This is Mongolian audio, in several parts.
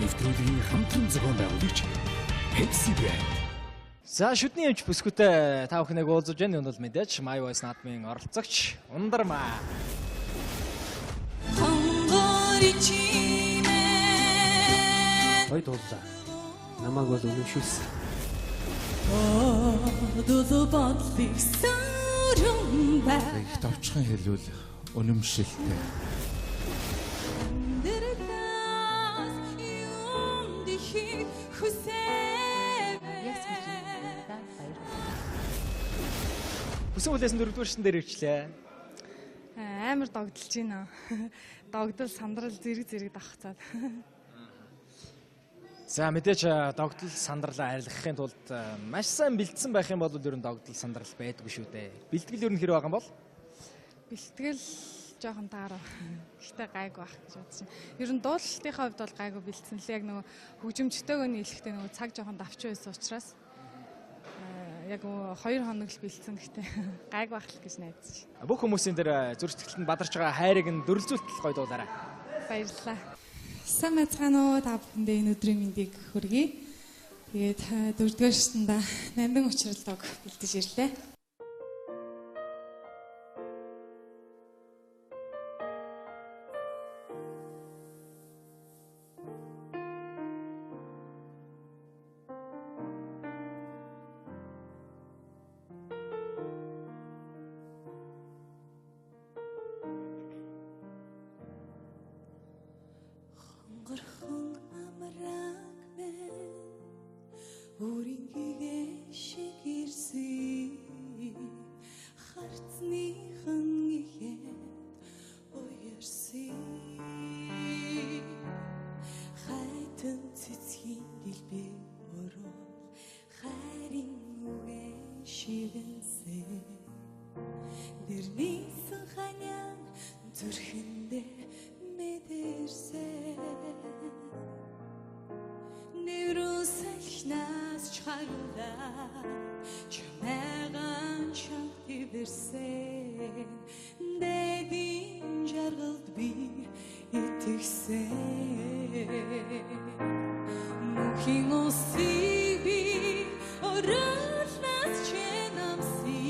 нэвтрүүлгийн хамтран зохион байгуулагч Pepsi Brand. За шүдний эмч бүсгүйтэй та бүхнийг уулзаж байна. Энэ бол мэдээж My Voice наадмын оролцогч Ундармаа. Ой дуулаа. Намайг бол үнэмшүүлсэн. Их товчхон хэлвэл үнэмшилтэй. Бүсэн үлээсэн 4-р шин дээр ирчлээ. Амар догдолж байна. Догдол, сандрал, зэрэг давхцаад. За мэдээж догдол сандралаа арилгахын тулд маш сайн бэлдсэн байх юм бол ер нь догдол сандрал байдгүй шүү дээ. Бэлтгэл ер нь хэрэг байгаа юм бол? Бэлтгэл жоохон таарав. Гэхдээ гайгүй байх гэж бодож байна. Ер нь дуулалтынхаа хувьд бол гайгүй бэлдсэн л яг нөгөө хөгжимчтэйгөө нийлэхдээ нөгөө цаг жоохон давч байсан учраас яг 2 хоног л бэлдсэн гэхдээ гайгүй байх л гэж найдаж байна. Бүх хүмүүсийн дээр зүрх сэтгэлд бадарч байгаа хайрыг нь дөрлзүүлтэл гоё дуулаарай. Баярлалаа. Сайн байцгаана уу та бүхэндээ энэ өдрийн мэндийг хүргэе. Тэгээд 4-р шатанда намбин учралдаг бэлдэж ирлээ. Горхон амраг мен өрингийн шиг ирсэн харцныхан ихэд уярсан хайтан цэцгийн гэлбэ өрөө хайрын үгэн шивэнсэн дэрнийсэн ханян зүрхэндээ мэдэрсэн Невросалхнаас чаруулаад чамайгаан чамтивэрсэн дэдийн жаргалд би итгэсэн мөнхийн усыг би оролнаас чэнамси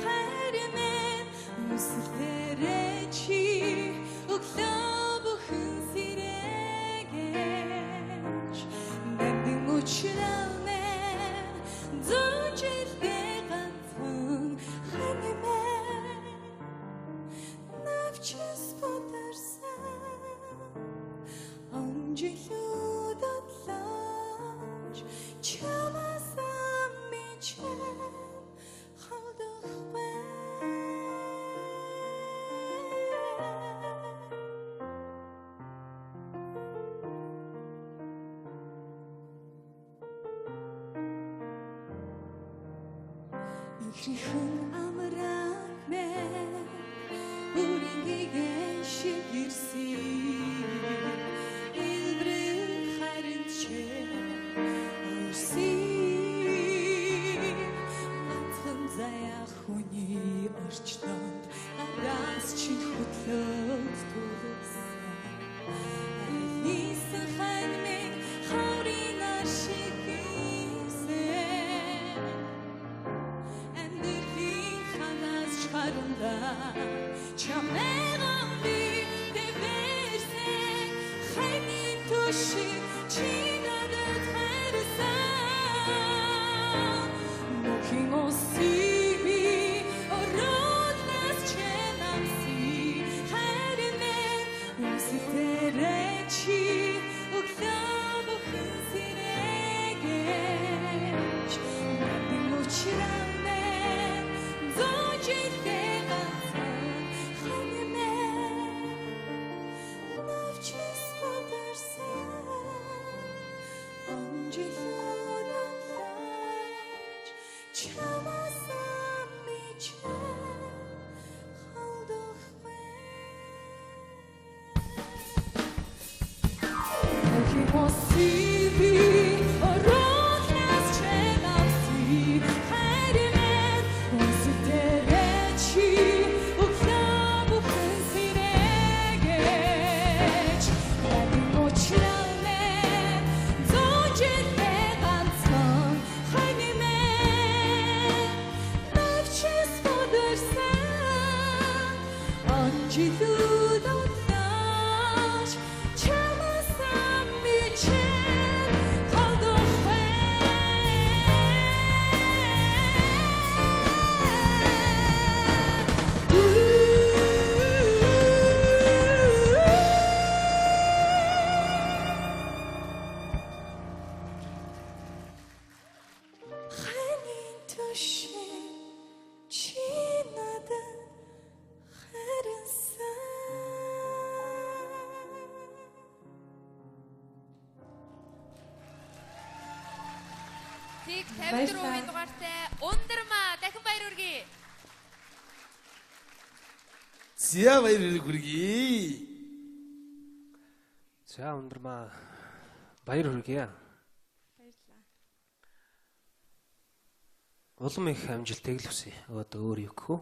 хайрмэн үсэлтэрэ чи өглөө бүхэн сэрэгэж нандин учралмэн зүүжилгээ ганцхан ханимэн навчис потарсан анжилууд атлаач чамасан мичэн халдахгүй Ихрхэн амраг мен үрингийн шиг ирсэн илбрэл харин чэ өрсөн ганцхан заяа хүний орчтонд араас чи хөтлөөд тулсан айлнисэн ханмиг хаврын ашиг Чамайгаан би дэвэрсэн хайны тушиг чи надад хайрсан мөнхийн усыг би оролнаас чэнамси хайрмэн үсэлтэрэ чи өглөө бүхэн сэрэгэж нандин учралмэн зүүжилгээ Тийг 54% дугаартай Ундрмаа дахин баяр хүргэе. За баяр хүргэе. За Ундрмаа баяр хүргэе. Баярлалаа. Улам их амжилтыг л хүсье. Одоо өөр юу гэх вэ?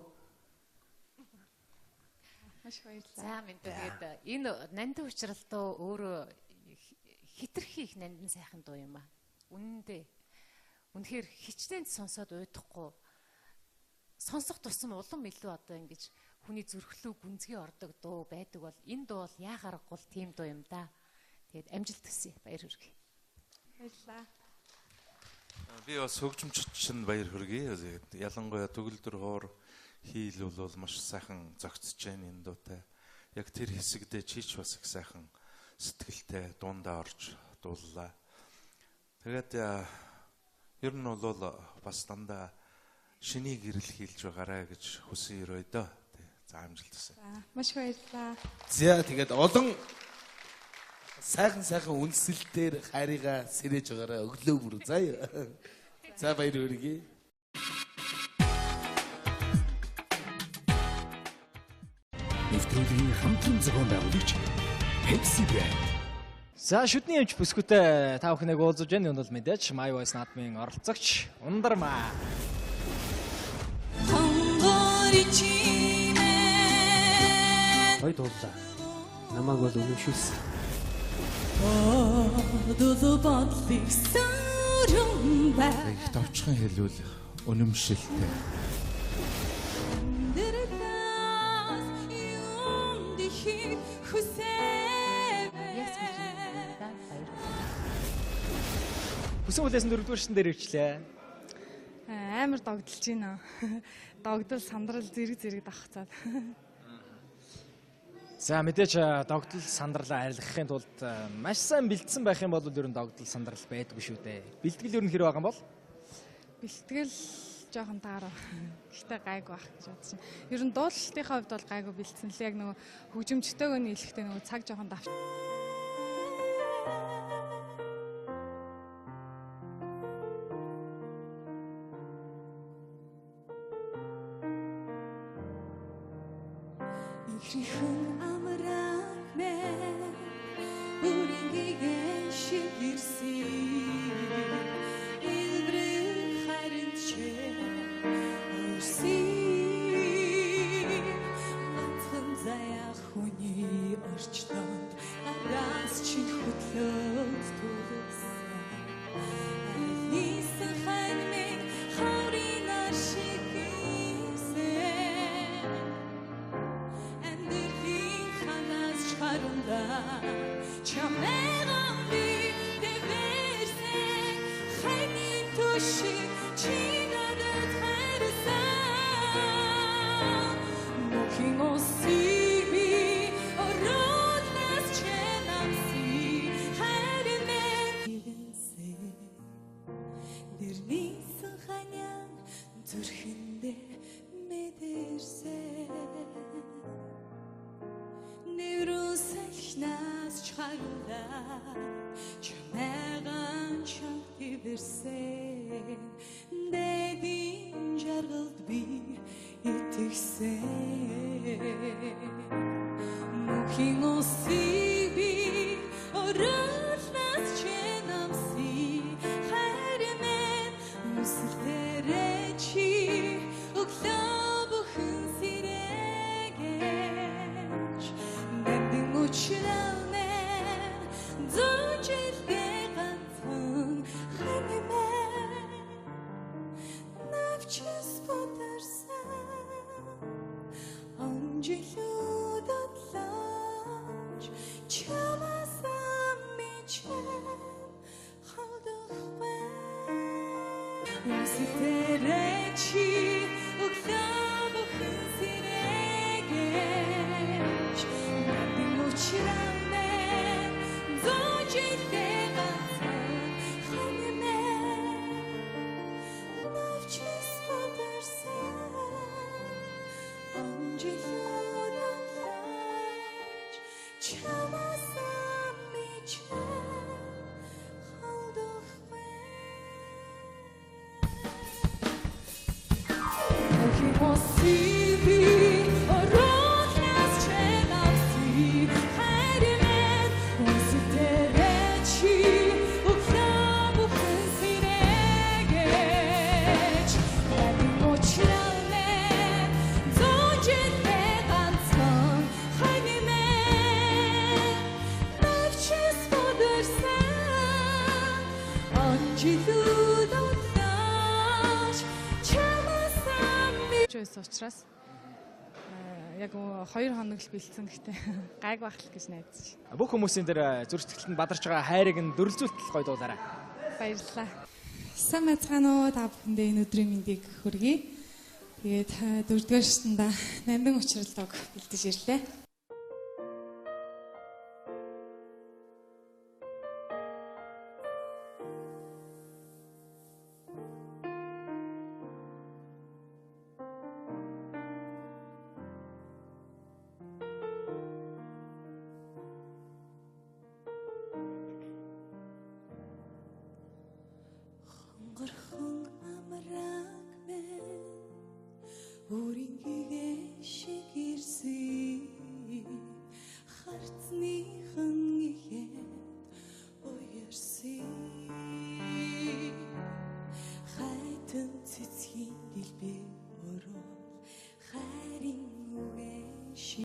Маш баярлалаа. За мэдээгээд энэ нандин учралтаа өөрөө хитрхи их нандин сайхан дуу юм аа. Үнэхээр хичнээн сонсоод уйдахгүй сонсох тусам улам илүү одоо ингэж хүний зүрхлүү гүнзгий ордог дуу байдаг бол энэ дуу бол яахааргүй тийм дуу юм да. Тэгээд амжилт хүсье. Баяр хүргэе. Баярлалаа. Би бас хөгжимчд чинь баяр хүргэе. Ялангуяа төгөлдөр хоор хийл бол маш сайхан зогцож байна энэ дуутай. Яг тэр хэсэгдээ чич бас их сайхан сэтгэлтэй дундаа орж дууллаа. Тэгээд ер нь бол бас дандаа шиний гэрэл хийлж байгаарэ гэж хүсэн өрөө дөө. За амжилт хүсье. За маш баярлалаа. За тэгээд олон сайхан үнсэлтээр хайрыгаа сэрэж байгаараа өглөө бүр заяа. За баяр хүргэе. Нэвтрүүлгийн хамтран зохион байгуулагч Pepsi Brand. За шүдний эмч бүсгүйтэй та бүхнийг уулзаж байна. Энэ бол мэдээж My Voice наадмын оролцогч Ундрмаа. Ой дуулаа. Намайг бол үнэмшүүлсэн. Их товчхон хэлвэл үнэмшилтэй. Хүсэн хүлээсэн 4-р шин дээр ирчлээ. Амар догдолж байна. Догдол сандрал зэрэг давхцаад. За мэдээж догдол сандралаа арилгахын тулд маш сайн бэлдсэн байх юм бол ер нь догдол сандрал байдгүй шүү дээ. Бэлтгэл ер нь хэрэг байгаа юм бол? Бэлтгэл жоохон таарав. Гэхдээ гайгүй байх гэж бодож байна. Ер нь дуулалтынхаа хувьд бол гайгүй бэлдсэн л яг нөгөө хөгжимчтэйгөө нийлэхдээ нөгөө цаг жоохон давч. Ихрхэн амраг мэн үргэлгээ шигэрсэн илбрэх харинчээ өрсөн матхан заяа хүний орчтонд агаас чин хөтлөөд тулсан нисэн хаймэг хаврын ашиг Çamağım bir de versen Hayni tuşu çiğnadet versen Mokin o sibi Rodlas çenamsi Her men Gidense Bir nisan hanyan Türkünde medirse Nevruzeknaz çağırlar Çömeğen çaktı versen Dedin jargıld bir itiksen Mukin o sibi Oralnaz çenamsi Her men Musiltereçi Uklabuhun siregeç Nendin uçuranlar Döncilge kantan Hanime Navçız batarsan Angilu datlaç Çalasam içem Kaldık ben Musiltereçi Uklabuhun siregeç Nendin uçuranlar Döncilge kantan Hanime Navçız batarsan Angilu datlaç Çalasam içem Kaldık ben жилүүд удааш чамаас Чөөс учраас яг 2 хоног л бэлдсэн гэхдээ гайг бахал гэж найдаж. Бүх хүмүүсийн дээр зүрх сэтгэлд нь бадарч байгаа хайрыг нь дөрлөжүүлэлт гоё дуулаарай. Баярлалаа. Сайн байцгаана уу та бүхэндээ энэ өдрийн мэндийг хүргэе. Тэгээд 4-р шатанда намбин учралдаг бэлдэж ирлээ. Горхон амраг мен өрингийн шиг ирсэн харцныхан ихэд уярсан хайтан цэцгийн дэлбэг